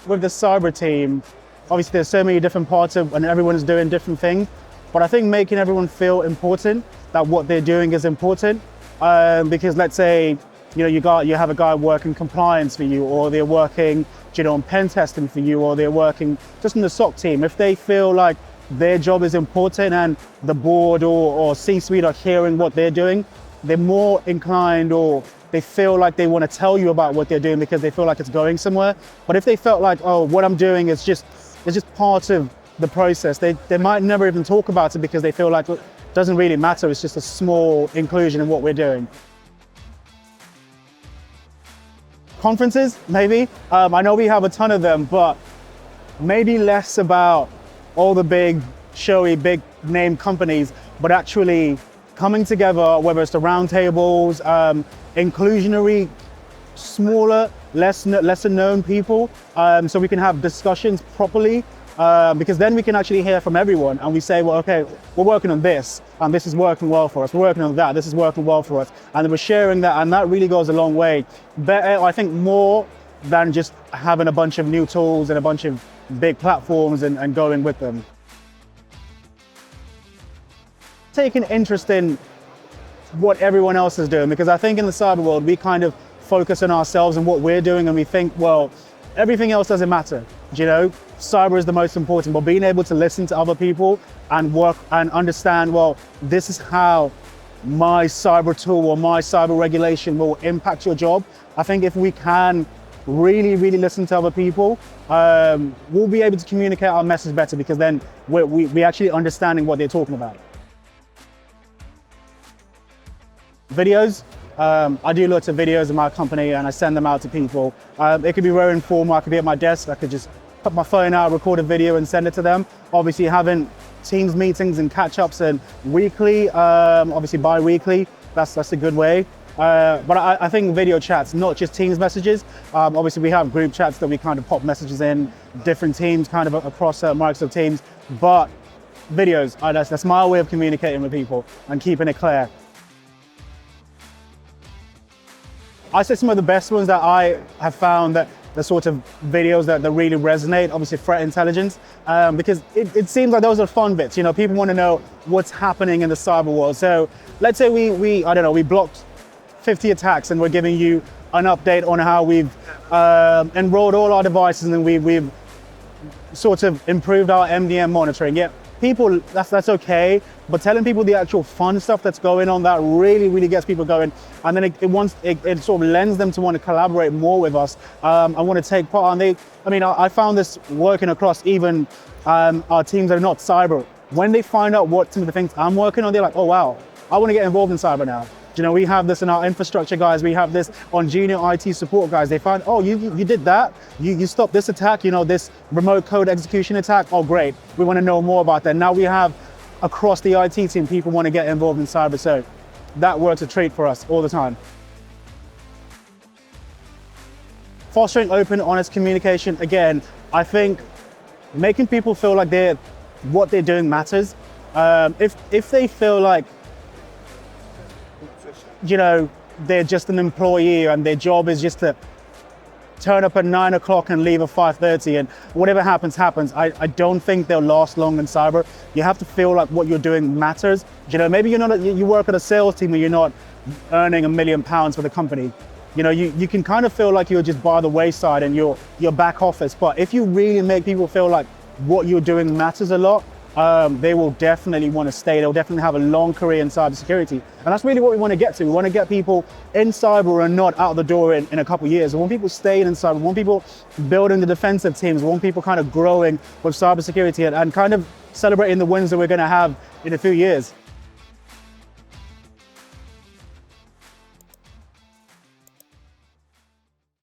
with the cyber team, obviously there's so many different parts of, and everyone's doing different things. But I think making everyone feel important, that what they're doing is important. Because let's say, you have a guy working compliance for you, or they're working, on pen testing for you, or they're working just in the SOC team. If they feel like their job is important and the board or C-suite are hearing what they're doing, they're more inclined, or they feel like they want to tell you about what they're doing because they feel like it's going somewhere. But if they felt like, oh, what I'm doing is just part of the process, they might never even talk about it because they feel like it doesn't really matter. It's just a small inclusion in what we're doing. Conferences, maybe. I know we have a ton of them, but maybe less about all the big, showy, big name companies, but actually coming together, whether it's the roundtables, inclusionary, smaller, lesser known people, so we can have discussions properly, because then we can actually hear from everyone and we say, well, okay, we're working on this, and this is working well for us. We're working on that, this is working well for us. And then we're sharing that, and that really goes a long way. Better, I think, more than just having a bunch of new tools and a bunch of big platforms and going with them. Take an interest in what everyone else is doing, because I think in the cyber world, we kind of focus on ourselves and what we're doing, and we think, well, everything else doesn't matter. Cyber is the most important, but being able to listen to other people and work and understand, well, this is how my cyber tool or my cyber regulation will impact your job. I think if we can really, really listen to other people, we'll be able to communicate our message better, because then we're actually understanding what they're talking about. Videos. I do lots of videos in my company and I send them out to people. It could be very informal. I could be at my desk. I could just put my phone out, record a video and send it to them. Obviously having Teams meetings and catch-ups and weekly, obviously bi-weekly, that's a good way. But I think video chats, not just Teams messages. Obviously we have group chats that we kind of pop messages in, different teams kind of across Microsoft Teams, but videos, that's my way of communicating with people and keeping it clear. I say some of the best ones that I have found, that the sort of videos that really resonate, obviously threat intelligence, because it seems like those are fun bits. People want to know what's happening in the cyber world. So let's say we blocked 50 attacks and we're giving you an update on how we've enrolled all our devices and we've sort of improved our MDM monitoring. Yeah, people, that's okay, but telling people the actual fun stuff that's going on, that really, really gets people going. And then it sort of lends them to want to collaborate more with us. I want to take part. And I found this working across even our teams that are not cyber. When they find out what some of the things I'm working on, they're like, oh wow, I want to get involved in cyber now. We have this in our infrastructure guys, we have this on junior IT support guys. They find, oh, you did that, you stopped this attack, this remote code execution attack, oh great, we want to know more about that. Now we have across the IT team, people want to get involved in cyber, so that works a treat for us all the time. Fostering open, honest communication, again, I think making people feel like what they're doing matters. If they feel like they're just an employee and their job is just to turn up at 9 o'clock and leave at 5:30 and whatever happens, happens. I don't think they'll last long in cyber. You have to feel like what you're doing matters. Maybe you work at a sales team and you're not earning £1 million for the company. You can kind of feel like you're just by the wayside and you're back office. But if you really make people feel like what you're doing matters a lot, they will definitely want to stay. They'll definitely have a long career in cybersecurity. And that's really what we want to get to. We want to get people in cyber and not out the door in a couple of years. We want people staying in cyber. We want people building the defensive teams. We want people kind of growing with cybersecurity and kind of celebrating the wins that we're going to have in a few years.